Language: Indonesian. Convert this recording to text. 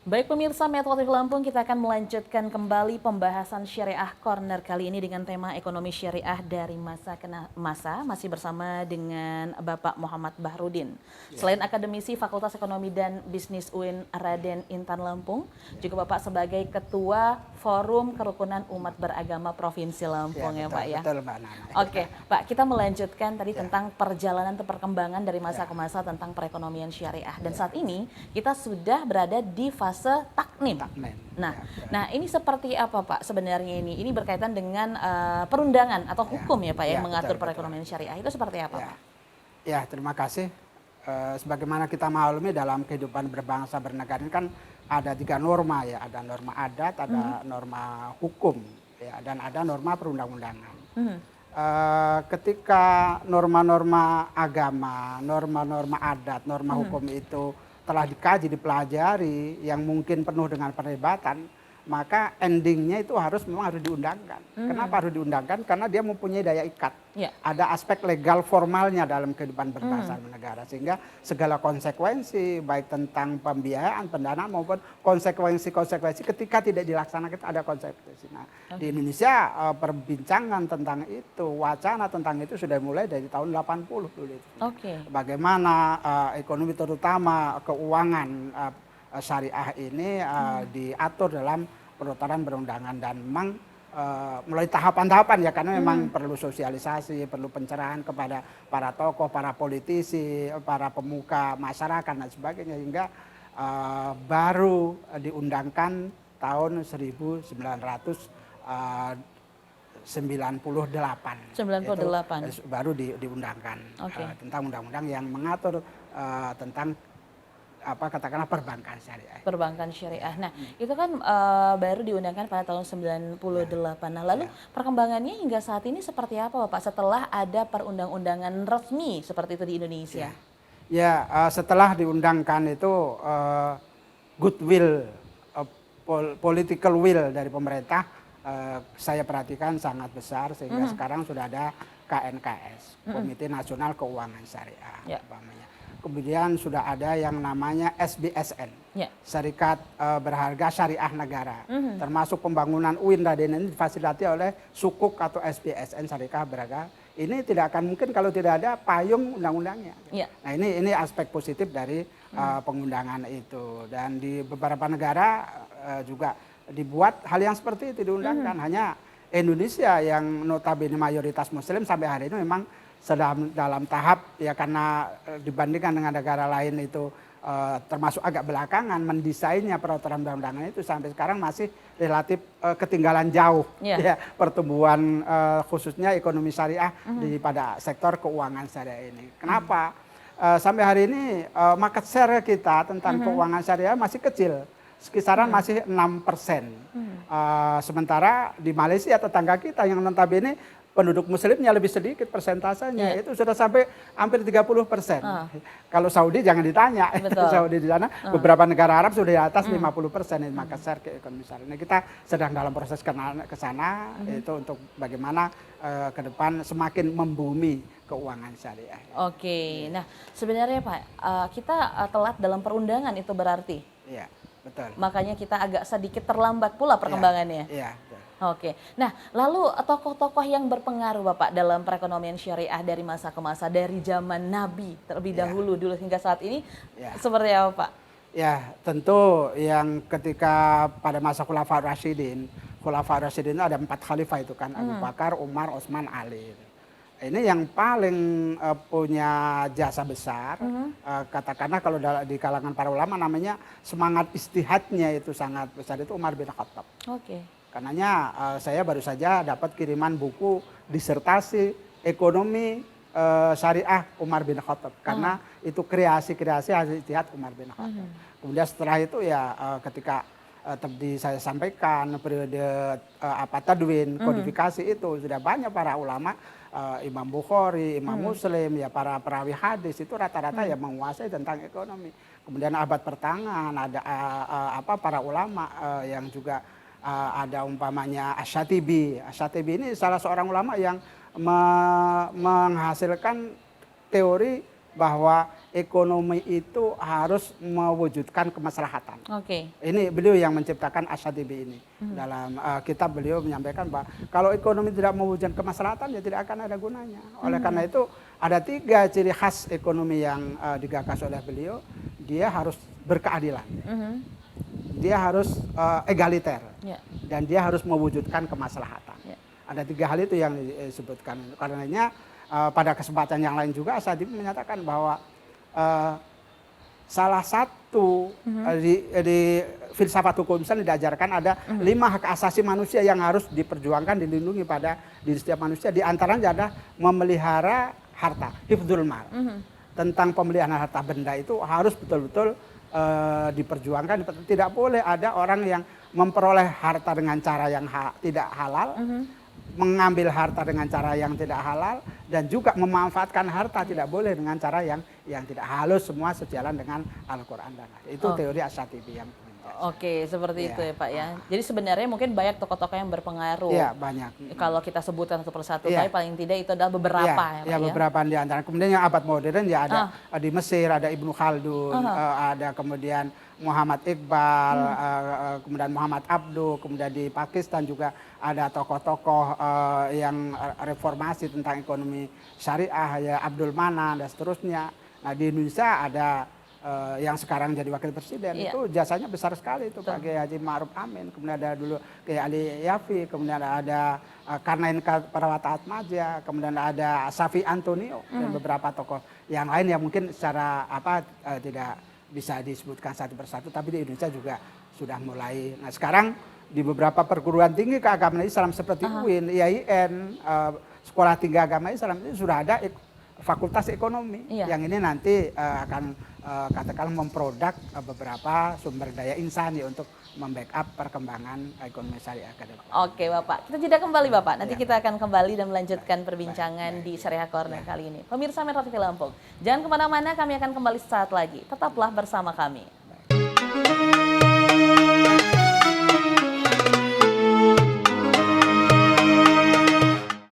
Baik pemirsa Metro TV Lampung, kita akan melanjutkan kembali pembahasan Syariah Corner kali ini dengan tema ekonomi syariah dari masa ke masa, masih bersama dengan Bapak Muhammad Bahrudin. Selain akademisi Fakultas Ekonomi dan Bisnis UIN Raden Intan Lampung, juga Bapak sebagai Ketua Forum Kerukunan Umat Beragama Provinsi Lampung ya, betul, Pak ya. betul Mbak Nana. Oke, Pak, kita melanjutkan tadi Ya. tentang perjalanan atau perkembangan dari masa ke masa tentang perekonomian syariah. Dan saat ini kita sudah berada di fase taknim. Takmin. Nah, Ya, betul. nah ini seperti apa Pak sebenarnya ini? Ini berkaitan dengan perundangan atau hukum ya Pak Ya, yang mengatur betul. perekonomian syariah. Itu seperti apa Ya. Pak? Ya, terima kasih. Sebagaimana kita maklumi dalam kehidupan berbangsa bernegara ini kan ada 3 norma ya, ada norma adat, ada norma hukum, ya, dan ada norma perundang-undangan. Ketika norma-norma agama, norma-norma adat, norma hukum itu telah dikaji, dipelajari, yang mungkin penuh dengan perdebatan, maka endingnya itu memang harus diundangkan. Kenapa harus diundangkan? Karena dia mempunyai daya ikat. Ya. Ada aspek legal formalnya dalam kehidupan berbangsa dan negara, sehingga segala konsekuensi baik tentang pembiayaan, pendanaan maupun konsekuensi ketika tidak dilaksanakan ada konsekuensi. Nah, di Indonesia perbincangan tentang itu, wacana tentang itu sudah mulai dari tahun 80 dulu. Oke. Bagaimana ekonomi terutama keuangan syariah ini diatur dalam peraturan perundangan, dan memang melalui tahapan-tahapan ya, karena memang perlu sosialisasi, perlu pencerahan kepada para tokoh, para politisi, para pemuka masyarakat dan sebagainya, hingga baru diundangkan tahun 1998. 98. Itu baru diundangkan tentang undang-undang yang mengatur tentang katakanlah perbankan syariah. Perbankan syariah. Nah, itu kan baru diundangkan pada tahun 98. Nah, lalu perkembangannya hingga saat ini seperti apa Bapak setelah ada perundang-undangan resmi seperti itu di Indonesia? Ya, setelah diundangkan itu goodwill, political will dari pemerintah saya perhatikan sangat besar, sehingga sekarang sudah ada KNKS, Komite Nasional Keuangan Syariah. Ya. Kemudian sudah ada yang namanya SBSN, Serikat Berharga Syariah Negara, termasuk pembangunan UIN Raden ini difasilitasi oleh Sukuk atau SBSN, Serikat Berharga. Ini tidak akan mungkin kalau tidak ada payung undang-undangnya. Nah, ini aspek positif dari pengundangan itu, dan di beberapa negara juga dibuat hal yang seperti itu, diundangkan. Hanya Indonesia yang notabene mayoritas Muslim sampai hari ini memang sedang dalam tahap ya, karena dibandingkan dengan negara lain itu termasuk agak belakangan mendesainnya peraturan undang-undangan itu, sampai sekarang masih relatif ketinggalan jauh ya, pertumbuhan khususnya ekonomi syariah pada sektor keuangan syariah ini. Kenapa? Sampai hari ini market share kita tentang keuangan syariah masih kecil, kisaran masih 6%. Sementara di Malaysia tetangga kita yang notabene penduduk muslimnya lebih sedikit persentasenya, itu sudah sampai hampir 30%. Kalau Saudi jangan ditanya, Saudi di sana beberapa negara Arab sudah di atas 50% market share ke ekonomi syariah. Nah, kita sedang dalam proses ke sana itu untuk bagaimana ke depan semakin membumi keuangan syariah. Oke, nah sebenarnya Pak, kita telat dalam perundangan itu berarti? Iya, betul. Makanya kita agak sedikit terlambat pula perkembangannya. Iya, betul. Oke, nah lalu tokoh-tokoh yang berpengaruh Bapak dalam perekonomian syariah dari masa ke masa, dari zaman Nabi terlebih dahulu dulu hingga saat ini seperti apa Pak? Ya, tentu yang ketika pada masa Khulafaur Rasyidin itu ada 4 khalifah itu kan, Abu Bakar, Umar, Utsman, Ali. Ini yang paling punya jasa besar, katakanlah kalau di kalangan para ulama namanya semangat istihadnya itu sangat besar, itu Umar bin Khattab. Karenanya saya baru saja dapat kiriman buku disertasi ekonomi syariah Umar bin Khattab, karena itu kreasi-kreasi hasil ijtihad Umar bin Khattab. Kemudian setelah itu ya ketika tadi saya sampaikan periode tadwin, kodifikasi itu sudah banyak para ulama, Imam Bukhari, Imam Muslim, ya para perawi hadis itu rata-rata yang menguasai tentang ekonomi. Kemudian abad pertengahan ada para ulama yang juga ada umpamanya Asy-Syatibi. Asy-Syatibi ini salah seorang ulama yang menghasilkan teori bahwa ekonomi itu harus mewujudkan kemaslahatan. Oke. Ini beliau yang menciptakan Asyatibi ini. Dalam kitab beliau menyampaikan bahwa kalau ekonomi tidak mewujudkan kemaslahatan ya tidak akan ada gunanya. Oleh karena itu ada 3 ciri khas ekonomi yang digagas oleh beliau. Dia harus berkeadilan. Dia harus egaliter. Dan dia harus mewujudkan kemaslahatan. Ada 3 hal itu yang disebutkan. Karenanya pada kesempatan yang lain juga Asyatibi menyatakan bahwa salah satu di filsafat hukum Islam diajarkan ada 5 hak asasi manusia yang harus diperjuangkan, dilindungi pada diri setiap manusia. Di antaranya adalah memelihara harta, hifdzul mal. Tentang pemeliharaan harta benda itu harus betul-betul diperjuangkan. Tidak boleh ada orang yang memperoleh harta dengan cara yang tidak halal, mengambil harta dengan cara yang tidak halal, dan juga memanfaatkan harta tidak boleh dengan cara yang tidak halus, semua sejalan dengan Al-Quran dan hadis. Itu teori Asyatibi yang Oke, seperti itu ya Pak ya. Jadi sebenarnya mungkin banyak tokoh-tokoh yang berpengaruh. Iya, banyak. Kalau kita sebutkan satu persatu, tapi paling tidak itu adalah beberapa ya Pak ya. Beberapa di antara. Kemudian yang abad modern ya ada di Mesir, ada Ibnu Khaldun, ada kemudian Muhammad Iqbal, kemudian Muhammad Abduh, kemudian di Pakistan juga ada tokoh-tokoh yang reformasi tentang ekonomi syariah, ya Abdul Manan dan seterusnya. Nah di Indonesia ada yang sekarang jadi wakil presiden, itu jasanya besar sekali itu Pak Kiai Haji Ma'ruf Amin, kemudian ada dulu Kiai Ali Yafi, kemudian ada Karnain Parawata Atmaja, kemudian ada Safi Antonio dan beberapa tokoh yang lain yang mungkin secara tidak bisa disebutkan satu persatu, tapi di Indonesia juga sudah mulai. Nah sekarang di beberapa perguruan tinggi keagamaan Islam seperti UIN, IAIN, Sekolah Tinggi Agama Islam itu sudah ada fakultas ekonomi yang ini nanti akan katakanlah memproduk beberapa sumber daya insani untuk membackup perkembangan ekonomi syariah ke depan. Oke Bapak, kita jeda kembali Bapak. Nanti kita akan kembali dan melanjutkan perbincangan di Syariah Corner kali ini. Pemirsa Metro TV Lampung, jangan kemana-mana, kami akan kembali sesaat lagi. Tetaplah bersama kami.